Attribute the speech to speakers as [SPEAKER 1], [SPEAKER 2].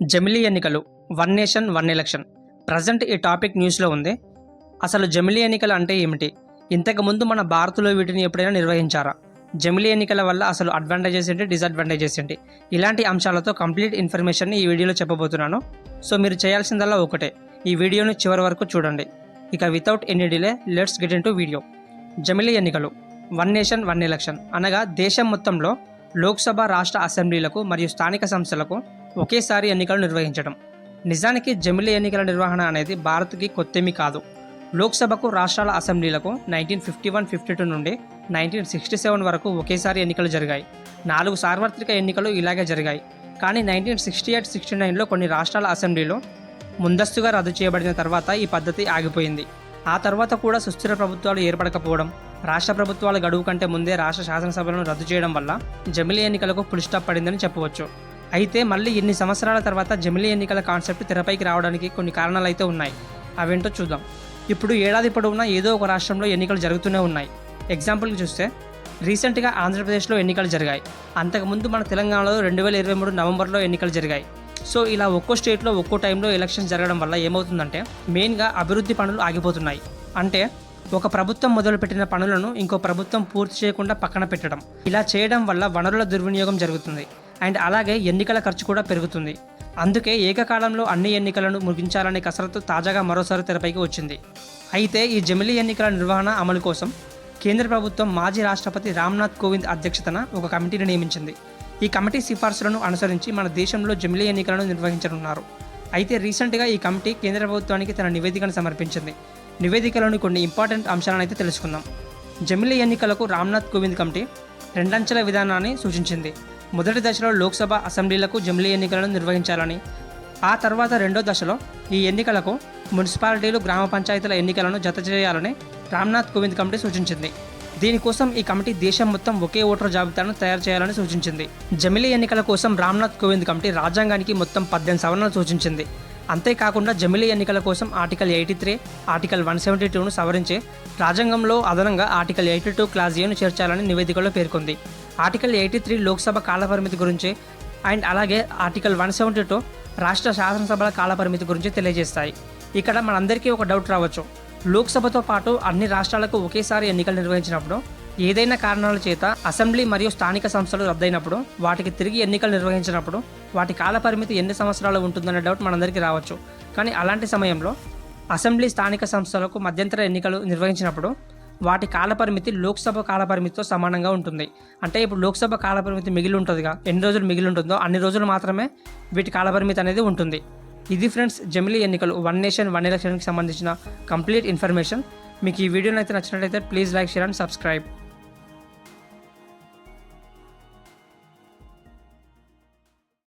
[SPEAKER 1] జమిలీ ఎన్నికలు one nation one election. Present ఈ టాపిక్ న్యూస్లో ఉంది. అసలు జమిలీ ఎన్నికలు అంటే ఏమిటి? ఇంతకుముందు మన భారత్లో వీటిని ఎప్పుడైనా నిర్వహించారా? జమిలీ ఎన్నికల వల్ల అసలు అడ్వాంటేజెస్ ఏంటి, డిసడ్వాంటేజెస్ ఏంటి, ఇలాంటి అంశాలతో కంప్లీట్ ఇన్ఫర్మేషన్ని ఈ వీడియోలో చెప్పబోతున్నాను. సో మీరు చేయాల్సిందల్లా ఒకటే, ఈ వీడియోని చివరి వరకు చూడండి. ఇక without any delay let's get in to video. జమిలీ ఎన్నికలు వన్ నేషన్ వన్ ఎలక్షన్ అనగా దేశం మొత్తంలో లోక్సభ, రాష్ట్ర అసెంబ్లీలకు మరియు స్థానిక సంస్థలకు ఒకేసారి ఎన్నికలు నిర్వహించడం. నిజానికి జమిలీ ఎన్నికల నిర్వహణ అనేది భారత్కి కొత్తేమీ కాదు. లోక్సభకు, రాష్ట్రాల అసెంబ్లీలకు 1951-52 నుండి 1967 వరకు ఒకేసారి ఎన్నికలు జరిగాయి. 4 సార్వత్రిక ఎన్నికలు ఇలాగే జరిగాయి. కానీ 1968-69లో కొన్ని రాష్ట్రాల అసెంబ్లీలో ముందస్తుగా రద్దు చేయబడిన తర్వాత ఈ పద్ధతి ఆగిపోయింది. ఆ తర్వాత కూడా సుస్థిర ప్రభుత్వాలు ఏర్పడకపోవడం, రాష్ట్ర ప్రభుత్వాల గడువు కంటే ముందే రాష్ట్ర శాసనసభలను రద్దు చేయడం వల్ల జమిలీ ఎన్నికలకు ఫుల్ స్టాప్ పడిందని చెప్పవచ్చు. అయితే మళ్ళీ ఇన్ని సంవత్సరాల తర్వాత జమిలీ ఎన్నికల కాన్సెప్ట్ తెరపైకి రావడానికి కొన్ని కారణాలు అయితే ఉన్నాయి. అవేంటో చూద్దాం. ఇప్పుడు ఏడాది పొడవునా ఏదో ఒక రాష్ట్రంలో ఎన్నికలు జరుగుతూనే ఉన్నాయి. ఎగ్జాంపుల్కి చూస్తే రీసెంట్గా ఆంధ్రప్రదేశ్లో ఎన్నికలు జరిగాయి. అంతకుముందు మన తెలంగాణలో 2023 నవంబర్లో ఎన్నికలు జరిగాయి. సో ఇలా ఒక్కో స్టేట్లో ఒక్కో టైంలో ఎలక్షన్స్ జరగడం వల్ల ఏమవుతుందంటే మెయిన్గా అభివృద్ధి పనులు ఆగిపోతున్నాయి. అంటే ఒక ప్రభుత్వం మొదలుపెట్టిన పనులను ఇంకో ప్రభుత్వం పూర్తి చేయకుండా పక్కన పెట్టడం. ఇలా చేయడం వల్ల వనరుల దుర్వినియోగం జరుగుతుంది. అండ్ అలాగే ఎన్నికల ఖర్చు కూడా పెరుగుతుంది. అందుకే ఏకకాలంలో అన్ని ఎన్నికలను ముగించాలనే కసరత్తు తాజాగా మరోసారి తెరపైకి వచ్చింది. అయితే ఈ జమిలీ ఎన్నికల నిర్వహణ అమలు కోసం కేంద్ర ప్రభుత్వం మాజీ రాష్ట్రపతి రామ్నాథ్ కోవింద్ అధ్యక్షతన ఒక కమిటీని నియమించింది. ఈ కమిటీ సిఫార్సులను అనుసరించి మన దేశంలో జమిలీ ఎన్నికలను నిర్వహించనున్నారు. అయితే రీసెంట్గా ఈ కమిటీ కేంద్ర ప్రభుత్వానికి తన నివేదికను సమర్పించింది. నివేదికలోని కొన్ని ఇంపార్టెంట్ అంశాలను అయితే తెలుసుకుందాం. జమిలీ ఎన్నికలకు రామ్నాథ్ కోవింద్ కమిటీ 2 అంచెల విధానాన్ని సూచించింది. మొదటి దశలో లోక్సభ, అసెంబ్లీలకు జమిలీ ఎన్నికలను నిర్వహించాలని, ఆ తర్వాత రెండో దశలో ఈ ఎన్నికలకు మున్సిపాలిటీలు, గ్రామ పంచాయతీల ఎన్నికలను జత చేయాలని రామ్నాథ్ కోవింద్ కమిటీ సూచించింది. దీనికోసం ఈ కమిటీ దేశం మొత్తం ఒకే ఓటర్ జాబితాను తయారు చేయాలని సూచించింది. జమిలీ ఎన్నికల కోసం రామ్నాథ్ కోవింద్ కమిటీ రాజ్యాంగానికి మొత్తం 18 సవరణలు సూచించింది. అంతేకాకుండా జమిలీ ఎన్నికల కోసం ఆర్టికల్ 83, ఆర్టికల్ 172ను సవరించి రాజ్యాంగంలో అదనంగా ఆర్టికల్ 82 క్లాజ్ ఏను చేర్చాలని నివేదికలో పేర్కొంది. ఆర్టికల్ 83 లోక్సభ కాలపరిమితి గురించి అండ్ అలాగే ఆర్టికల్ 172 రాష్ట్ర శాసనసభల కాలపరిమితి గురించి తెలియజేస్తాయి. ఇక్కడ మనందరికీ ఒక డౌట్ రావచ్చు. లోక్సభతో పాటు అన్ని రాష్ట్రాలకు ఒకేసారి ఎన్నికలు నిర్వహించినప్పుడు ఏదైనా కారణాల చేత అసెంబ్లీ మరియు స్థానిక సంస్థలు రద్దయినప్పుడు, వాటికి తిరిగి ఎన్నికలు నిర్వహించినప్పుడు వాటి కాలపరిమితి ఎన్ని సంవత్సరాలు ఉంటుందనే డౌట్ మనందరికీ రావచ్చు. కానీ అలాంటి సమయంలో అసెంబ్లీ, స్థానిక సంస్థలకు మధ్యంతర ఎన్నికలు నిర్వహించినప్పుడు వాటి కాలపరిమితి లోక్సభ కాలపరిమితితో సమానంగా ఉంటుంది. అంటే ఇప్పుడు లోక్సభ కాలపరిమితి మిగిలి ఉంటుందిగా, ఎన్ని రోజులు మిగిలి ఉంటుందో అన్ని రోజులు మాత్రమే వీటి కాలపరిమితి అనేది ఉంటుంది. ఇది ఫ్రెండ్స్ జమిలీ ఎన్నికలు వన్ నేషన్ వన్ ఎలక్షన్కి సంబంధించిన కంప్లీట్ ఇన్ఫర్మేషన్. మీకు ఈ వీడియోని అయితే నచ్చినట్లయితే please like, share and subscribe.